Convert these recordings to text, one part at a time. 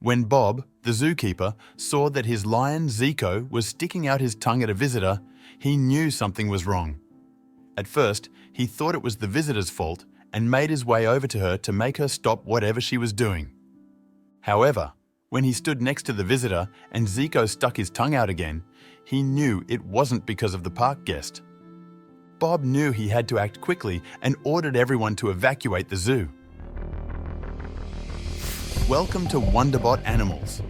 When Bob, the zookeeper, saw that his lion, Zico, was sticking out his tongue at a visitor, he knew something was wrong. At first, he thought it was the visitor's fault and made his way over to her to make her stop whatever she was doing. However, when he stood next to the visitor and Zico stuck his tongue out again, he knew it wasn't because of the park guest. Bob knew he had to act quickly and ordered everyone to evacuate the zoo. Welcome to Wonderbot Animals.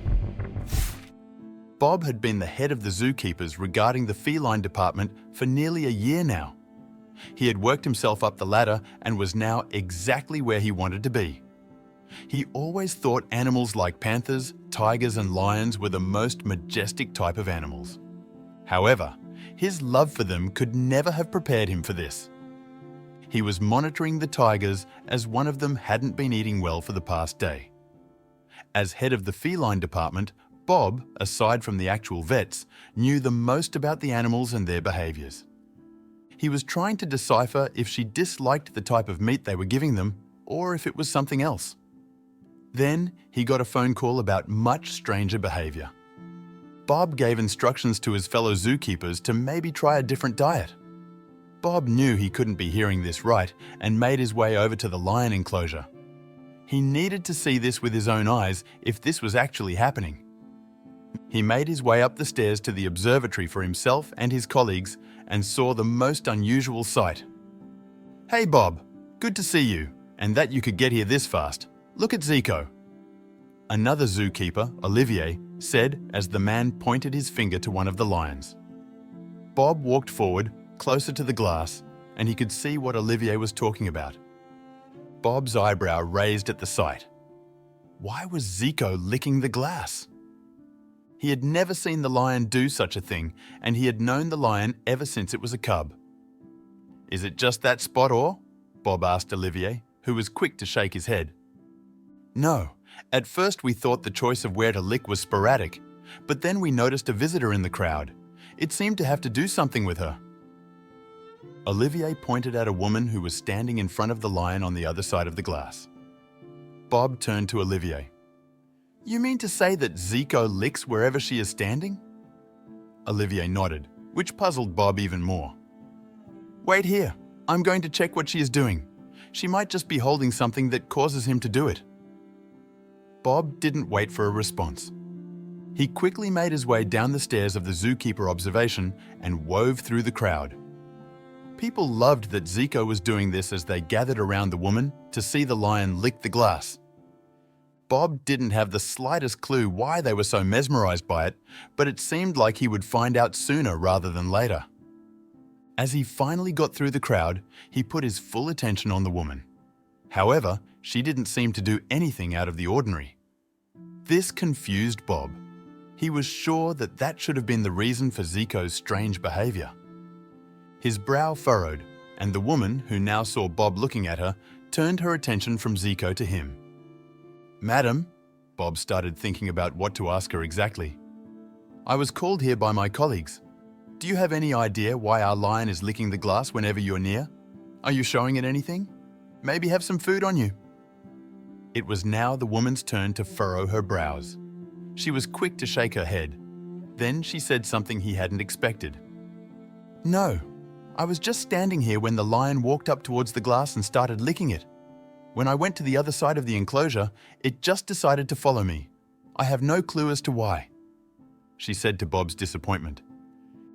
Bob had been the head of the zookeepers regarding the feline department for nearly a year now. He had worked himself up the ladder and was now exactly where he wanted to be. He always thought animals like panthers, tigers and lions were the most majestic type of animals. However, his love for them could never have prepared him for this. He was monitoring the tigers as one of them hadn't been eating well for the past day. As head of the feline department, Bob, aside from the actual vets, knew the most about the animals and their behaviours. He was trying to decipher if she disliked the type of meat they were giving them or if it was something else. Then he got a phone call about much stranger behaviour. Bob gave instructions to his fellow zookeepers to maybe try a different diet. Bob knew he couldn't be hearing this right and made his way over to the lion enclosure. He needed to see this with his own eyes if this was actually happening. He made his way up the stairs to the observatory for himself and his colleagues and saw the most unusual sight. "Hey Bob, good to see you, and that you could get here this fast. Look at Zico." Another zookeeper, Olivier, said as the man pointed his finger to one of the lions. Bob walked forward, closer to the glass, and he could see what Olivier was talking about. Bob's eyebrow raised at the sight. Why was Zico licking the glass? He had never seen the lion do such a thing, and he had known the lion ever since it was a cub. "Is it just that spot or?" Bob asked Olivier, who was quick to shake his head. "No, at first we thought the choice of where to lick was sporadic, but then we noticed a visitor in the crowd. It seemed to have to do something with her." Olivier pointed at a woman who was standing in front of the lion on the other side of the glass. Bob turned to Olivier. "You mean to say that Zico licks wherever she is standing?" Olivier nodded, which puzzled Bob even more. "Wait here. I'm going to check what she is doing. She might just be holding something that causes him to do it." Bob didn't wait for a response. He quickly made his way down the stairs of the zookeeper observation and wove through the crowd. People loved that Zico was doing this as they gathered around the woman to see the lion lick the glass. Bob didn't have the slightest clue why they were so mesmerized by it, but it seemed like he would find out sooner rather than later. As he finally got through the crowd, he put his full attention on the woman. However, she didn't seem to do anything out of the ordinary. This confused Bob. He was sure that that should have been the reason for Zico's strange behavior. His brow furrowed, and the woman, who now saw Bob looking at her, turned her attention from Zico to him. "Madam," Bob started thinking about what to ask her exactly. "I was called here by my colleagues. Do you have any idea why our lion is licking the glass whenever you're near? Are you showing it anything? Maybe have some food on you." It was now the woman's turn to furrow her brows. She was quick to shake her head. Then she said something he hadn't expected. "No, I was just standing here when the lion walked up towards the glass and started licking it. When I went to the other side of the enclosure, it just decided to follow me. I have no clue as to why," she said to Bob's disappointment.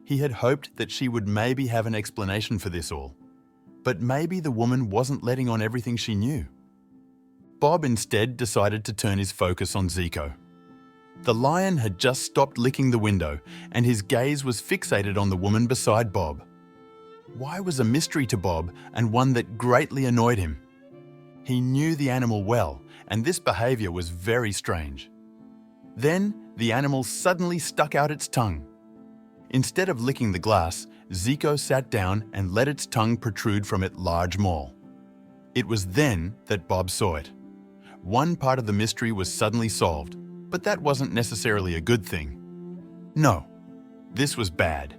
He had hoped that she would maybe have an explanation for this all. But maybe the woman wasn't letting on everything she knew. Bob instead decided to turn his focus on Zico. The lion had just stopped licking the window, and his gaze was fixated on the woman beside Bob. Why was a mystery to Bob, and one that greatly annoyed him. He knew the animal well, and this behavior was very strange. Then, the animal suddenly stuck out its tongue. Instead of licking the glass, Zico sat down and let its tongue protrude from its large maw. It was then that Bob saw it. One part of the mystery was suddenly solved, but that wasn't necessarily a good thing. No, this was bad.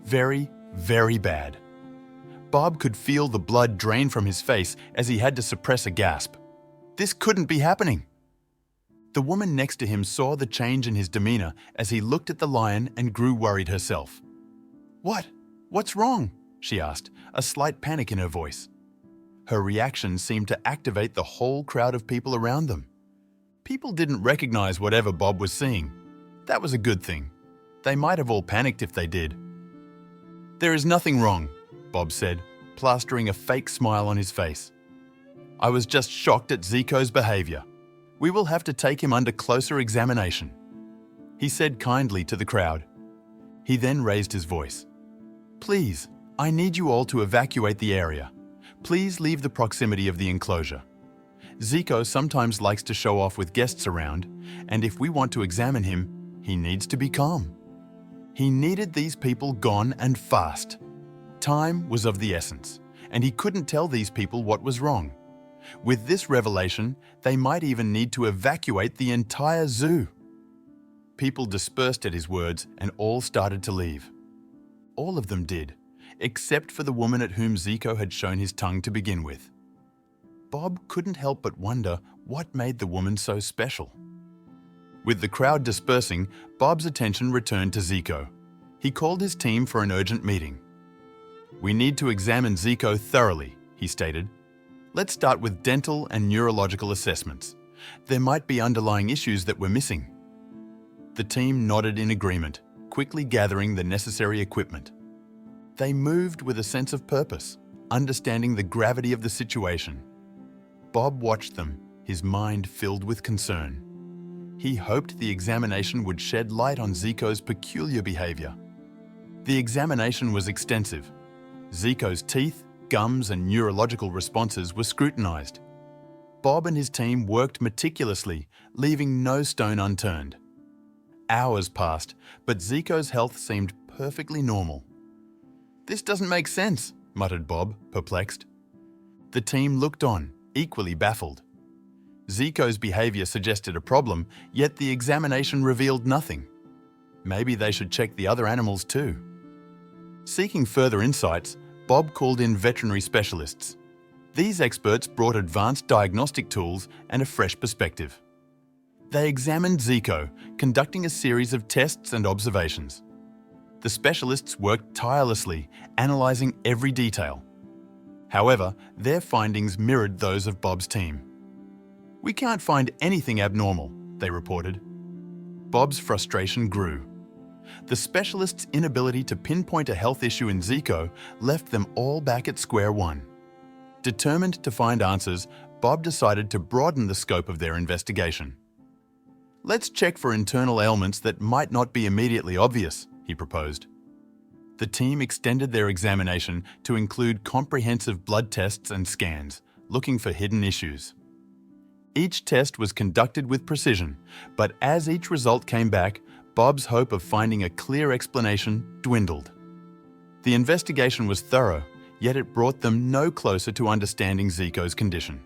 Very, very bad. Bob could feel the blood drain from his face as he had to suppress a gasp. This couldn't be happening. The woman next to him saw the change in his demeanor as he looked at the lion and grew worried herself. "What? What's wrong?" she asked, a slight panic in her voice. Her reaction seemed to activate the whole crowd of people around them. People didn't recognize whatever Bob was seeing. That was a good thing. They might have all panicked if they did. "There is nothing wrong," Bob said, plastering a fake smile on his face. "I was just shocked at Zico's behavior. We will have to take him under closer examination," he said kindly to the crowd. He then raised his voice. "Please, I need you all to evacuate the area. Please leave the proximity of the enclosure. Zico sometimes likes to show off with guests around, and if we want to examine him, he needs to be calm." He needed these people gone and fast. Time was of the essence, and he couldn't tell these people what was wrong. With this revelation, they might even need to evacuate the entire zoo. People dispersed at his words and all started to leave. All of them did, except for the woman at whom Zico had shown his tongue to begin with. Bob couldn't help but wonder what made the woman so special. With the crowd dispersing, Bob's attention returned to Zico. He called his team for an urgent meeting. "We need to examine Zico thoroughly," he stated. "Let's start with dental and neurological assessments. There might be underlying issues that we're missing." The team nodded in agreement, quickly gathering the necessary equipment. They moved with a sense of purpose, understanding the gravity of the situation. Bob watched them, his mind filled with concern. He hoped the examination would shed light on Zico's peculiar behavior. The examination was extensive. Zico's teeth, gums, and neurological responses were scrutinized. Bob and his team worked meticulously, leaving no stone unturned. Hours passed, but Zico's health seemed perfectly normal. "This doesn't make sense," muttered Bob, perplexed. The team looked on, equally baffled. Zico's behavior suggested a problem, yet the examination revealed nothing. Maybe they should check the other animals too. Seeking further insights, Bob called in veterinary specialists. These experts brought advanced diagnostic tools and a fresh perspective. They examined Zico, conducting a series of tests and observations. The specialists worked tirelessly, analyzing every detail. However, their findings mirrored those of Bob's team. "We can't find anything abnormal," they reported. Bob's frustration grew. The specialists' inability to pinpoint a health issue in Zico left them all back at square one. Determined to find answers, Bob decided to broaden the scope of their investigation. "Let's check for internal ailments that might not be immediately obvious," he proposed. The team extended their examination to include comprehensive blood tests and scans, looking for hidden issues. Each test was conducted with precision, but as each result came back, Bob's hope of finding a clear explanation dwindled. The investigation was thorough, yet it brought them no closer to understanding Zico's condition.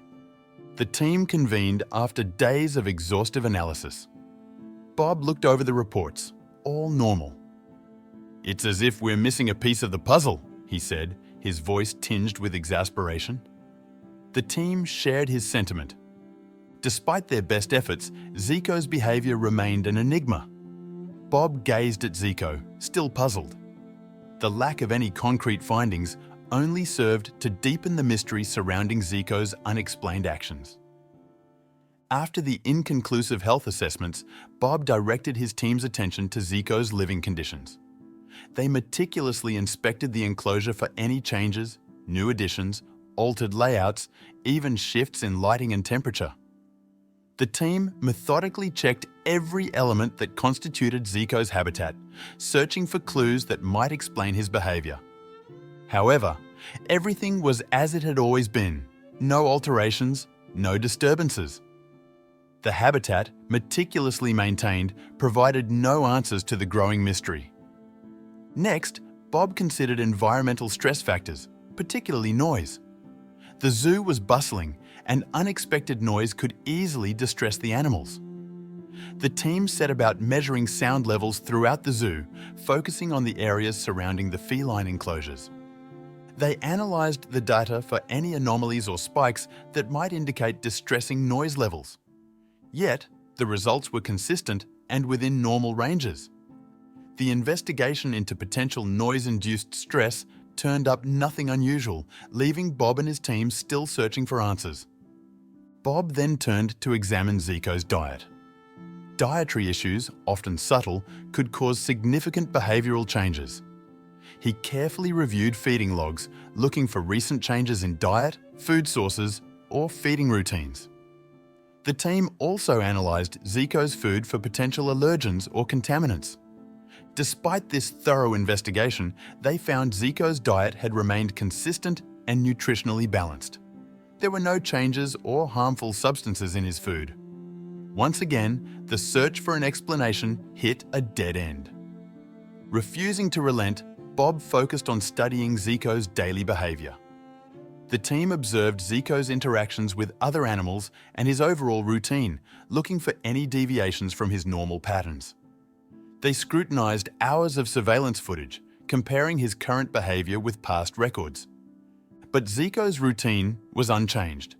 The team convened after days of exhaustive analysis. Bob looked over the reports, all normal. "It's as if we're missing a piece of the puzzle," he said, his voice tinged with exasperation. The team shared his sentiment. Despite their best efforts, Zico's behavior remained an enigma. Bob gazed at Zico, still puzzled. The lack of any concrete findings only served to deepen the mystery surrounding Zico's unexplained actions. After the inconclusive health assessments, Bob directed his team's attention to Zico's living conditions. They meticulously inspected the enclosure for any changes, new additions, altered layouts, even shifts in lighting and temperature. The team methodically checked every element that constituted Zico's habitat, searching for clues that might explain his behavior. However, everything was as it had always been. No alterations, no disturbances. The habitat, meticulously maintained, provided no answers to the growing mystery. Next, Bob considered environmental stress factors, particularly noise. The zoo was bustling, and unexpected noise could easily distress the animals. The team set about measuring sound levels throughout the zoo, focusing on the areas surrounding the feline enclosures. They analysed the data for any anomalies or spikes that might indicate distressing noise levels. Yet, The results were consistent and within normal ranges. The investigation into potential noise-induced stress turned up nothing unusual, leaving Bob and his team still searching for answers. Bob then turned to examine Zico's diet. Dietary issues, often subtle, could cause significant behavioral changes. He carefully reviewed feeding logs, looking for recent changes in diet, food sources, or feeding routines. The team also analysed Zico's food for potential allergens or contaminants. Despite this thorough investigation, they found Zico's diet had remained consistent and nutritionally balanced. There were no changes or harmful substances in his food. Once again, the search for an explanation hit a dead end. Refusing to relent, Bob focused on studying Zico's daily behaviour. The team observed Zico's interactions with other animals and his overall routine, looking for any deviations from his normal patterns. They scrutinised hours of surveillance footage, comparing his current behaviour with past records. But Zico's routine was unchanged.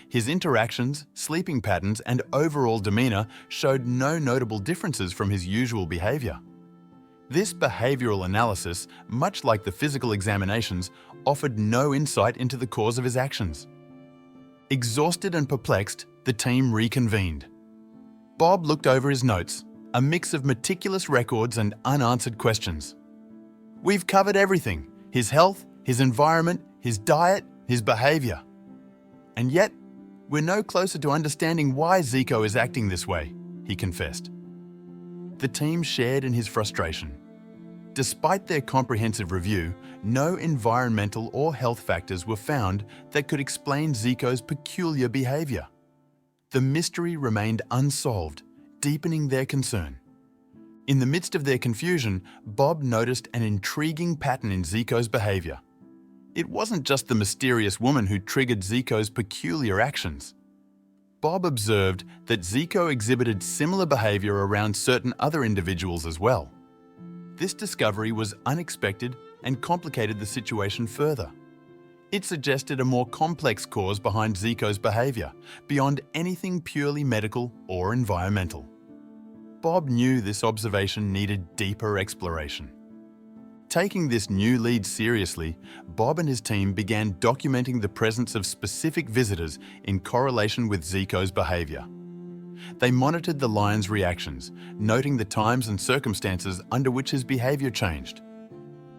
His interactions, sleeping patterns, and overall demeanour showed no notable differences from his usual behaviour. This behavioural analysis, much like the physical examinations, offered no insight into the cause of his actions. Exhausted and perplexed, the team reconvened. Bob looked over his notes, a mix of meticulous records and unanswered questions. We've covered everything: his health, his environment, his diet, his behaviour. And yet, we're no closer to understanding why Zico is acting this way, he confessed. The team shared in his frustration. Despite their comprehensive review, no environmental or health factors were found that could explain Zico's peculiar behaviour. The mystery remained unsolved, deepening their concern. In the midst of their confusion, Bob noticed an intriguing pattern in Zico's behaviour. It wasn't just the mysterious woman who triggered Zico's peculiar actions. Bob observed that Zico exhibited similar behaviour around certain other individuals as well. This discovery was unexpected and complicated the situation further. It suggested a more complex cause behind Zico's behaviour, beyond anything purely medical or environmental. Bob knew this observation needed deeper exploration. Taking this new lead seriously, Bob and his team began documenting the presence of specific visitors in correlation with Zico's behaviour. They monitored the lion's reactions, noting the times and circumstances under which his behaviour changed.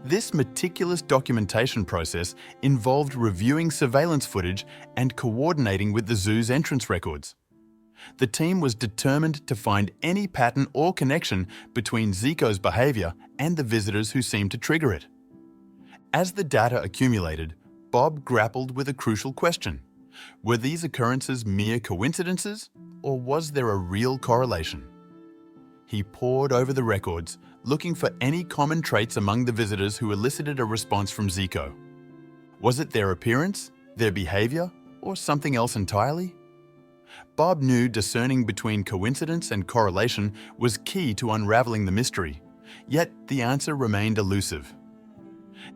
This meticulous documentation process involved reviewing surveillance footage and coordinating with the zoo's entrance records. The team was determined to find any pattern or connection between Zico's behaviour and the visitors who seemed to trigger it. As the data accumulated, Bob grappled with a crucial question. Were these occurrences mere coincidences, or was there a real correlation? He pored over the records, looking for any common traits among the visitors who elicited a response from Zico. Was it their appearance, their behaviour, or something else entirely? Bob knew discerning between coincidence and correlation was key to unravelling the mystery, yet the answer remained elusive.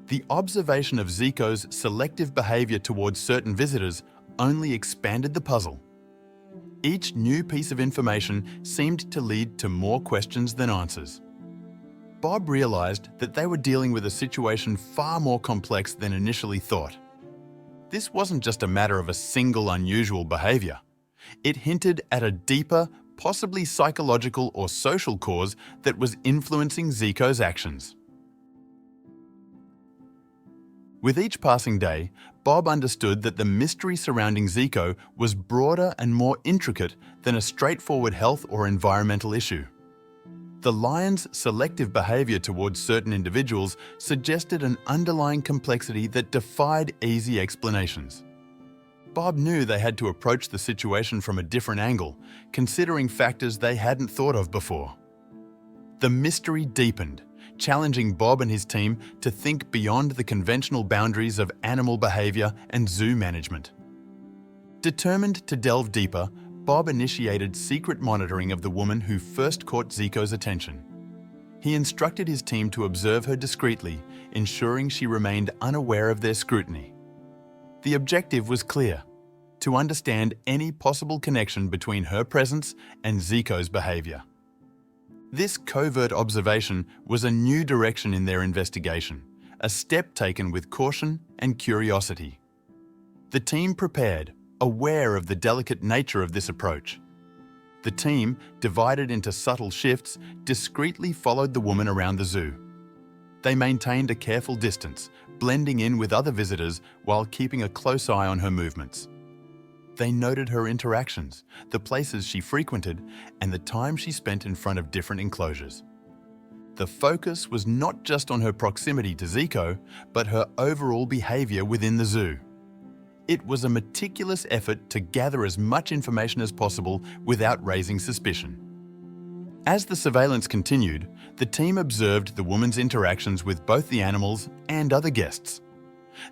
The observation of Zico's selective behaviour towards certain visitors only expanded the puzzle. Each new piece of information seemed to lead to more questions than answers. Bob realised that they were dealing with a situation far more complex than initially thought. This wasn't just a matter of a single unusual behaviour. It hinted at a deeper, possibly psychological or social cause that was influencing Zico's actions. With each passing day, Bob understood that the mystery surrounding Zico was broader and more intricate than a straightforward health or environmental issue. The lion's selective behaviour towards certain individuals suggested an underlying complexity that defied easy explanations. Bob knew they had to approach the situation from a different angle, considering factors they hadn't thought of before. The mystery deepened, challenging Bob and his team to think beyond the conventional boundaries of animal behaviour and zoo management. Determined to delve deeper, Bob initiated secret monitoring of the woman who first caught Zico's attention. He instructed his team to observe her discreetly, ensuring she remained unaware of their scrutiny. The objective was clear: to understand any possible connection between her presence and Zico's behavior. This covert observation was a new direction in their investigation, a step taken with caution and curiosity. The team prepared, aware of the delicate nature of this approach. The team, divided into subtle shifts, discreetly followed the woman around the zoo. They maintained a careful distance, blending in with other visitors while keeping a close eye on her movements. They noted her interactions, the places she frequented, and the time she spent in front of different enclosures. The focus was not just on her proximity to Zico, but her overall behavior within the zoo. It was a meticulous effort to gather as much information as possible without raising suspicion. As the surveillance continued, the team observed the woman's interactions with both the animals and other guests.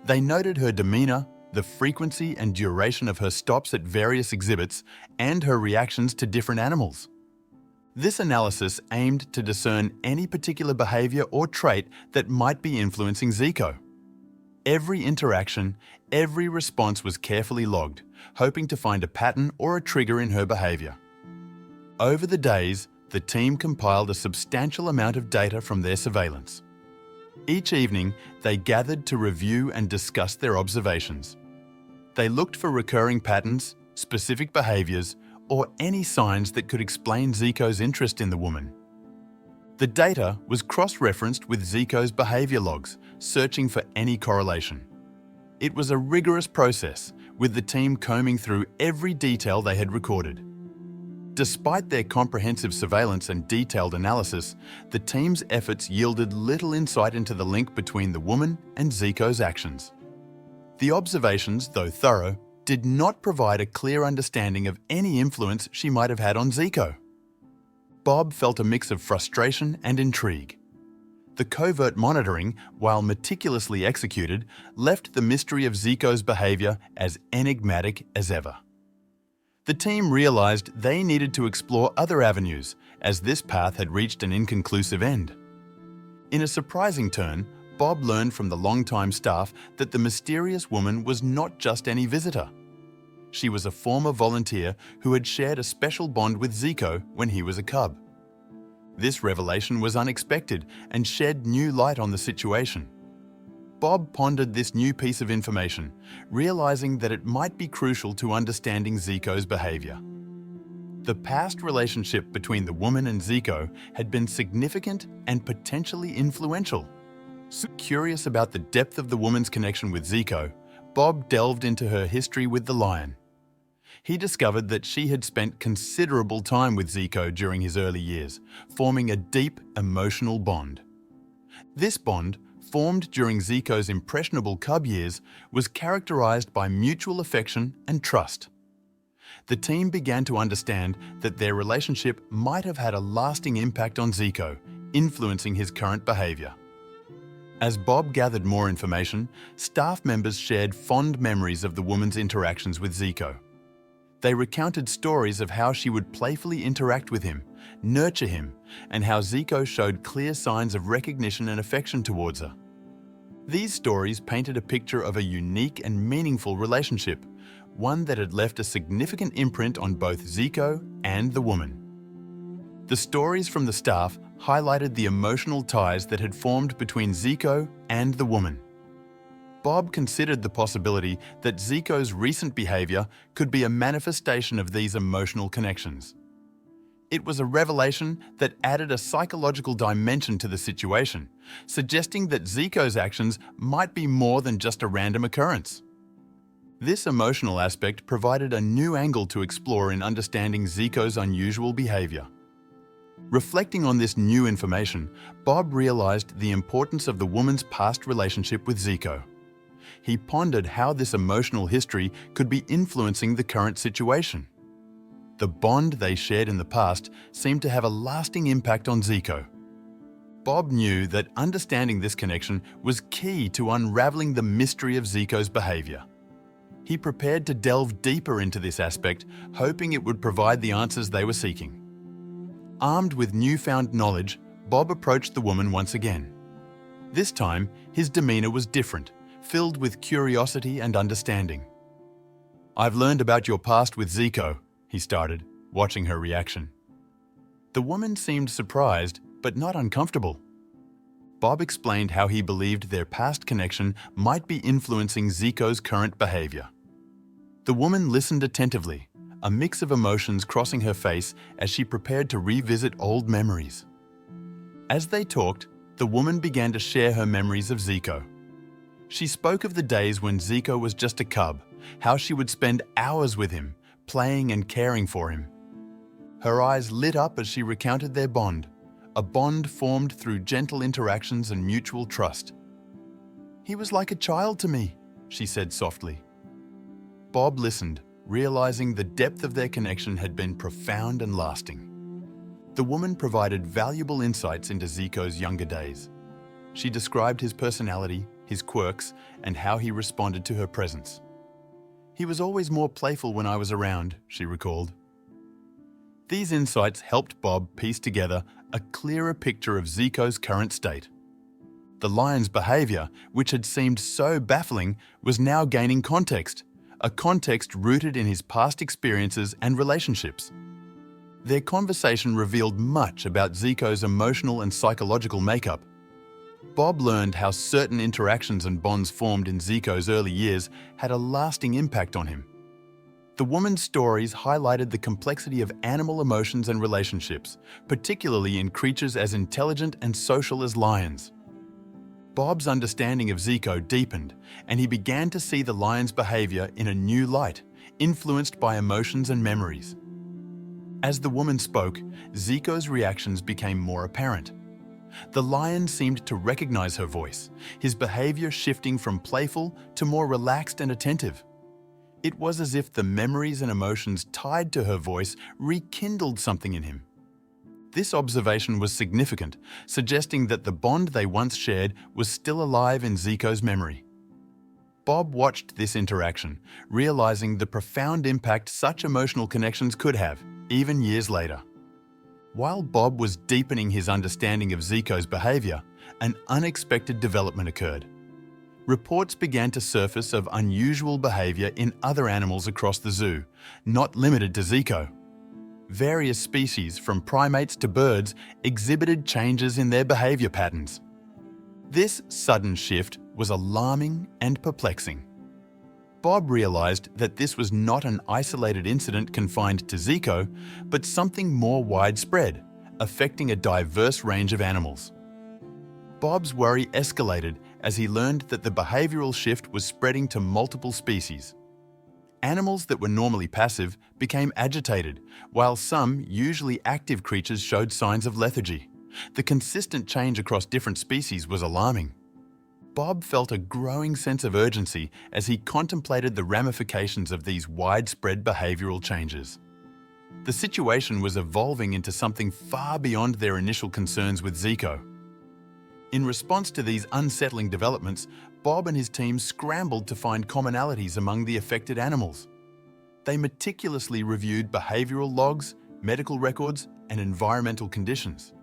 They noted her demeanor, the frequency and duration of her stops at various exhibits, and her reactions to different animals. This analysis aimed to discern any particular behavior or trait that might be influencing Zico. Every interaction, every response was carefully logged, hoping to find a pattern or a trigger in her behavior. Over the days, the team compiled a substantial amount of data from their surveillance. Each evening, they gathered to review and discuss their observations. They looked for recurring patterns, specific behaviors, or any signs that could explain Zico's interest in the woman. The data was cross-referenced with Zico's behavior logs, searching for any correlation. It was a rigorous process, with the team combing through every detail they had recorded. Despite their comprehensive surveillance and detailed analysis, the team's efforts yielded little insight into the link between the woman and Zico's actions. The observations, though thorough, did not provide a clear understanding of any influence she might have had on Zico. Bob felt a mix of frustration and intrigue. The covert monitoring, while meticulously executed, left the mystery of Zico's behavior as enigmatic as ever. The team realized they needed to explore other avenues, as this path had reached an inconclusive end. In a surprising turn, Bob learned from the longtime staff that the mysterious woman was not just any visitor. She was a former volunteer who had shared a special bond with Zico when he was a cub. This revelation was unexpected and shed new light on the situation. Bob pondered this new piece of information, realizing that it might be crucial to understanding Zico's behavior. The past relationship between the woman and Zico had been significant and potentially influential. So curious about the depth of the woman's connection with Zico, Bob delved into her history with the lion. He discovered that she had spent considerable time with Zico during his early years, forming a deep emotional bond. This bond, formed during Zico's impressionable cub years, was characterized by mutual affection and trust. The team began to understand that their relationship might have had a lasting impact on Zico, influencing his current behavior. As Bob gathered more information, staff members shared fond memories of the woman's interactions with Zico. They recounted stories of how she would playfully interact with him, nurture him, and how Zico showed clear signs of recognition and affection towards her. These stories painted a picture of a unique and meaningful relationship, one that had left a significant imprint on both Zico and the woman. The stories from the staff highlighted the emotional ties that had formed between Zico and the woman. Bob considered the possibility that Zico's recent behavior could be a manifestation of these emotional connections. It was a revelation that added a psychological dimension to the situation, suggesting that Zico's actions might be more than just a random occurrence. This emotional aspect provided a new angle to explore in understanding Zico's unusual behavior. Reflecting on this new information, Bob realized the importance of the woman's past relationship with Zico. He pondered how this emotional history could be influencing the current situation. The bond they shared in the past seemed to have a lasting impact on Zico. Bob knew that understanding this connection was key to unraveling the mystery of Zico's behavior. He prepared to delve deeper into this aspect, hoping it would provide the answers they were seeking. Armed with newfound knowledge, Bob approached the woman once again. This time, his demeanor was different, filled with curiosity and understanding. "I've learned about your past with Zico," he started, watching her reaction. The woman seemed surprised, but not uncomfortable. Bob explained how he believed their past connection might be influencing Zico's current behavior. The woman listened attentively, a mix of emotions crossing her face as she prepared to revisit old memories. As they talked, the woman began to share her memories of Zico. She spoke of the days when Zico was just a cub, how she would spend hours with him, playing and caring for him. Her eyes lit up as she recounted their bond, a bond formed through gentle interactions and mutual trust. "He was like a child to me," she said softly. Bob listened, realizing the depth of their connection had been profound and lasting. The woman provided valuable insights into Zico's younger days. She described his personality, his quirks, and how he responded to her presence. "He was always more playful when I was around," she recalled. These insights helped Bob piece together a clearer picture of Zico's current state. The lion's behavior, which had seemed so baffling, was now gaining context, a context rooted in his past experiences and relationships. Their conversation revealed much about Zico's emotional and psychological makeup. Bob learned how certain interactions and bonds formed in Zico's early years had a lasting impact on him. The woman's stories highlighted the complexity of animal emotions and relationships, particularly in creatures as intelligent and social as lions. Bob's understanding of Zico deepened, and he began to see the lion's behavior in a new light, influenced by emotions and memories. As the woman spoke, Zico's reactions became more apparent. The lion seemed to recognize her voice, his behavior shifting from playful to more relaxed and attentive. It was as if the memories and emotions tied to her voice rekindled something in him. This observation was significant, suggesting that the bond they once shared was still alive in Zico's memory. Bob watched this interaction, realizing the profound impact such emotional connections could have, even years later. While Bob was deepening his understanding of Zico's behavior, an unexpected development occurred. Reports began to surface of unusual behavior in other animals across the zoo, not limited to Zico. Various species, from primates to birds, exhibited changes in their behavior patterns. This sudden shift was alarming and perplexing. Bob realized that this was not an isolated incident confined to Zico, but something more widespread, affecting a diverse range of animals. Bob's worry escalated as he learned that the behavioral shift was spreading to multiple species. Animals that were normally passive became agitated, while some usually active creatures showed signs of lethargy. The consistent change across different species was alarming. Bob felt a growing sense of urgency as he contemplated the ramifications of these widespread behavioral changes. The situation was evolving into something far beyond their initial concerns with Zico. In response to these unsettling developments, Bob and his team scrambled to find commonalities among the affected animals. They meticulously reviewed behavioral logs, medical records, and environmental conditions.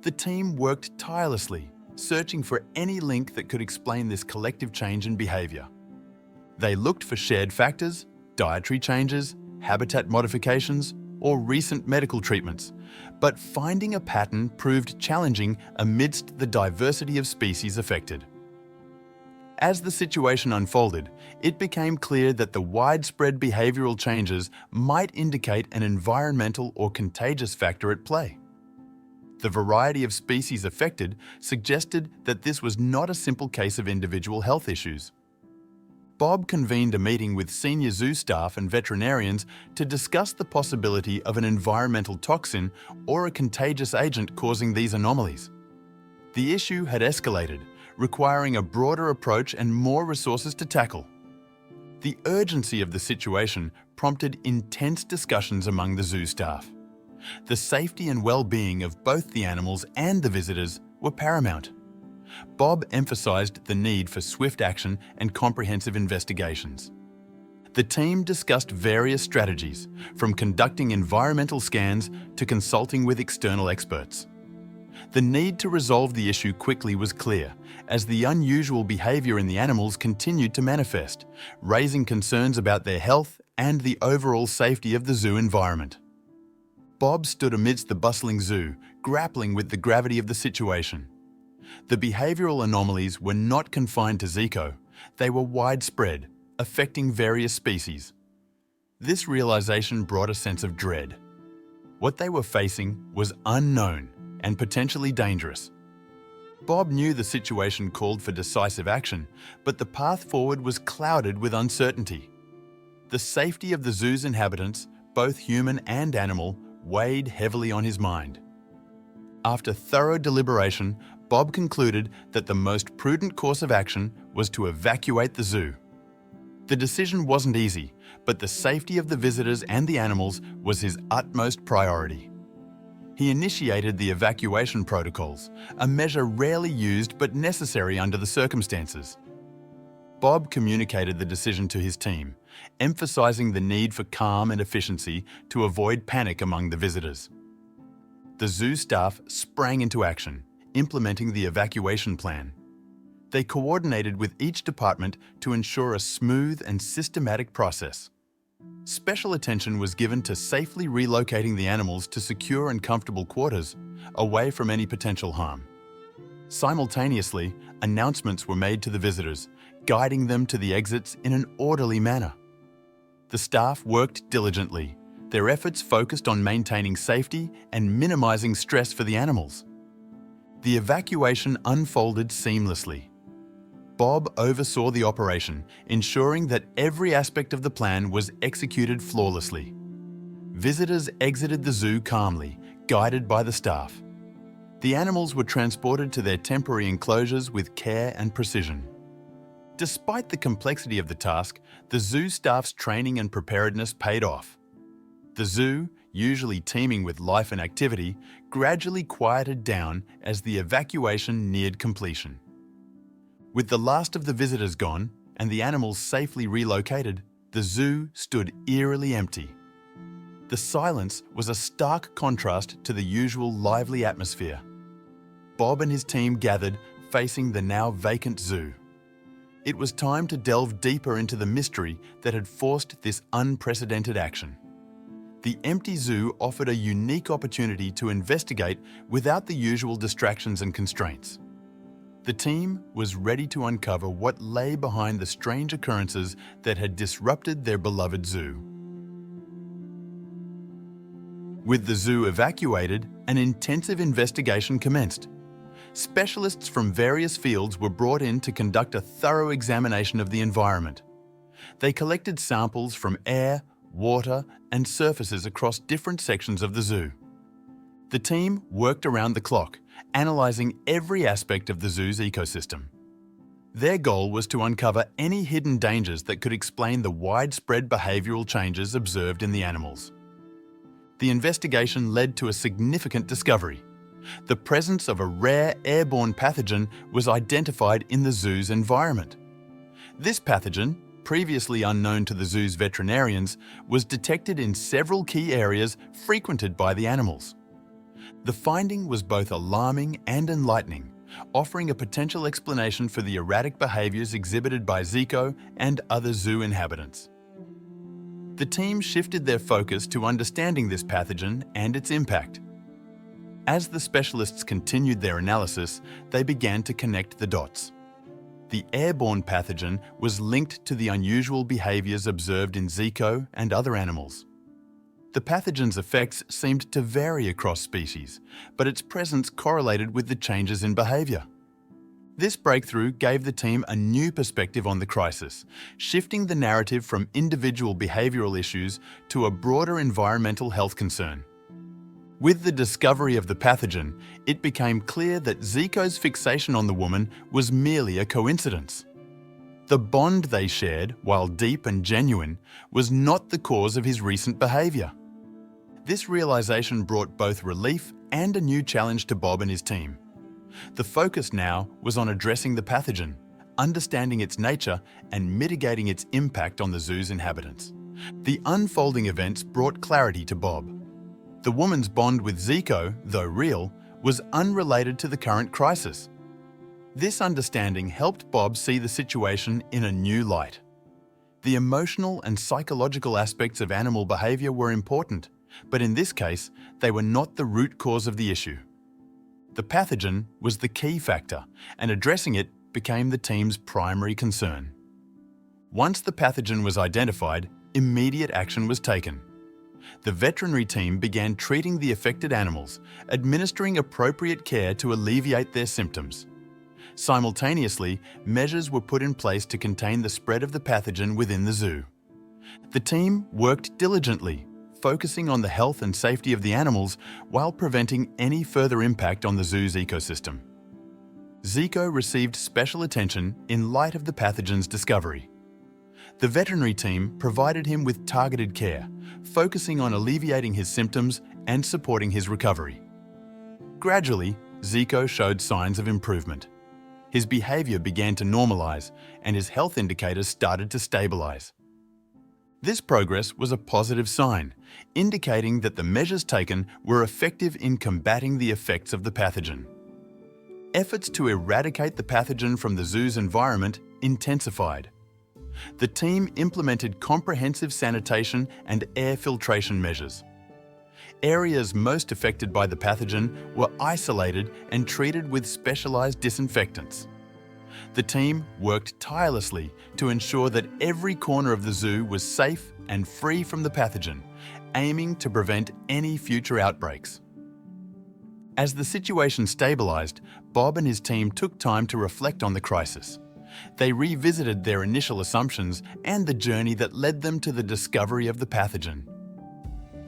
The team worked tirelessly, searching for any link that could explain this collective change in behavior. They looked for shared factors, dietary changes, habitat modifications, or recent medical treatments, but finding a pattern proved challenging amidst the diversity of species affected. As the situation unfolded, it became clear that the widespread behavioral changes might indicate an environmental or contagious factor at play. The variety of species affected suggested that this was not a simple case of individual health issues. Bob convened a meeting with senior zoo staff and veterinarians to discuss the possibility of an environmental toxin or a contagious agent causing these anomalies. The issue had escalated, requiring a broader approach and more resources to tackle. The urgency of the situation prompted intense discussions among the zoo staff. The safety and well-being of both the animals and the visitors were paramount. Bob emphasized the need for swift action and comprehensive investigations. The team discussed various strategies, from conducting environmental scans to consulting with external experts. The need to resolve the issue quickly was clear, as the unusual behavior in the animals continued to manifest, raising concerns about their health and the overall safety of the zoo environment. Bob stood amidst the bustling zoo, grappling with the gravity of the situation. The behavioral anomalies were not confined to Zico, they were widespread, affecting various species. This realization brought a sense of dread. What they were facing was unknown and potentially dangerous. Bob knew the situation called for decisive action, but the path forward was clouded with uncertainty. The safety of the zoo's inhabitants, both human and animal, weighed heavily on his mind. After thorough deliberation, Bob concluded that the most prudent course of action was to evacuate the zoo. The decision wasn't easy, but the safety of the visitors and the animals was his utmost priority. He initiated the evacuation protocols, a measure rarely used but necessary under the circumstances. Bob communicated the decision to his team, emphasizing the need for calm and efficiency to avoid panic among the visitors. The zoo staff sprang into action, implementing the evacuation plan. They coordinated with each department to ensure a smooth and systematic process. Special attention was given to safely relocating the animals to secure and comfortable quarters, away from any potential harm. Simultaneously, announcements were made to the visitors, guiding them to the exits in an orderly manner. The staff worked diligently, their efforts focused on maintaining safety and minimizing stress for the animals. The evacuation unfolded seamlessly. Bob oversaw the operation, ensuring that every aspect of the plan was executed flawlessly. Visitors exited the zoo calmly, guided by the staff. The animals were transported to their temporary enclosures with care and precision. Despite the complexity of the task, the zoo staff's training and preparedness paid off. The zoo, usually teeming with life and activity, gradually quieted down as the evacuation neared completion. With the last of the visitors gone and the animals safely relocated, the zoo stood eerily empty. The silence was a stark contrast to the usual lively atmosphere. Bob and his team gathered, facing the now vacant zoo. It was time to delve deeper into the mystery that had forced this unprecedented action. The empty zoo offered a unique opportunity to investigate without the usual distractions and constraints. The team was ready to uncover what lay behind the strange occurrences that had disrupted their beloved zoo. With the zoo evacuated, an intensive investigation commenced. Specialists from various fields were brought in to conduct a thorough examination of the environment. They collected samples from air, water, and surfaces across different sections of the zoo. The team worked around the clock, analysing every aspect of the zoo's ecosystem. Their goal was to uncover any hidden dangers that could explain the widespread behavioural changes observed in the animals. The investigation led to a significant discovery. The presence of a rare airborne pathogen was identified in the zoo's environment. This pathogen, previously unknown to the zoo's veterinarians, was detected in several key areas frequented by the animals. The finding was both alarming and enlightening, offering a potential explanation for the erratic behaviours exhibited by Zico and other zoo inhabitants. The team shifted their focus to understanding this pathogen and its impact. As the specialists continued their analysis, they began to connect the dots. The airborne pathogen was linked to the unusual behaviours observed in Zico and other animals. The pathogen's effects seemed to vary across species, but its presence correlated with the changes in behaviour. This breakthrough gave the team a new perspective on the crisis, shifting the narrative from individual behavioural issues to a broader environmental health concern. With the discovery of the pathogen, it became clear that Zico's fixation on the woman was merely a coincidence. The bond they shared, while deep and genuine, was not the cause of his recent behaviour. This realisation brought both relief and a new challenge to Bob and his team. The focus now was on addressing the pathogen, understanding its nature, and mitigating its impact on the zoo's inhabitants. The unfolding events brought clarity to Bob. The woman's bond with Zico, though real, was unrelated to the current crisis. This understanding helped Bob see the situation in a new light. The emotional and psychological aspects of animal behavior were important, but in this case, they were not the root cause of the issue. The pathogen was the key factor, and addressing it became the team's primary concern. Once the pathogen was identified, immediate action was taken. The veterinary team began treating the affected animals, administering appropriate care to alleviate their symptoms. Simultaneously, measures were put in place to contain the spread of the pathogen within the zoo. The team worked diligently, focusing on the health and safety of the animals while preventing any further impact on the zoo's ecosystem. Zico received special attention in light of the pathogen's discovery. The veterinary team provided him with targeted care, focusing on alleviating his symptoms and supporting his recovery. Gradually, Zico showed signs of improvement. His behavior began to normalize, and his health indicators started to stabilize. This progress was a positive sign, indicating that the measures taken were effective in combating the effects of the pathogen. Efforts to eradicate the pathogen from the zoo's environment intensified. The team implemented comprehensive sanitation and air filtration measures. Areas most affected by the pathogen were isolated and treated with specialized disinfectants. The team worked tirelessly to ensure that every corner of the zoo was safe and free from the pathogen, aiming to prevent any future outbreaks. As the situation stabilized, Bob and his team took time to reflect on the crisis. They revisited their initial assumptions and the journey that led them to the discovery of the pathogen.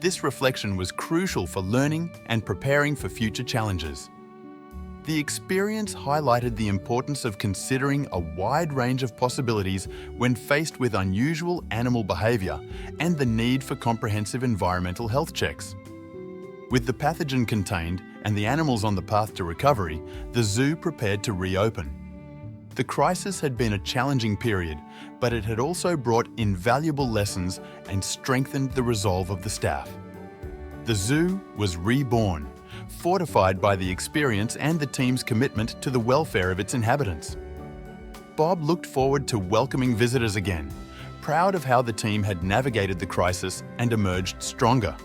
This reflection was crucial for learning and preparing for future challenges. The experience highlighted the importance of considering a wide range of possibilities when faced with unusual animal behavior and the need for comprehensive environmental health checks. With the pathogen contained and the animals on the path to recovery, the zoo prepared to reopen. The crisis had been a challenging period, but it had also brought invaluable lessons and strengthened the resolve of the staff. The zoo was reborn, fortified by the experience and the team's commitment to the welfare of its inhabitants. Bob looked forward to welcoming visitors again, proud of how the team had navigated the crisis and emerged stronger.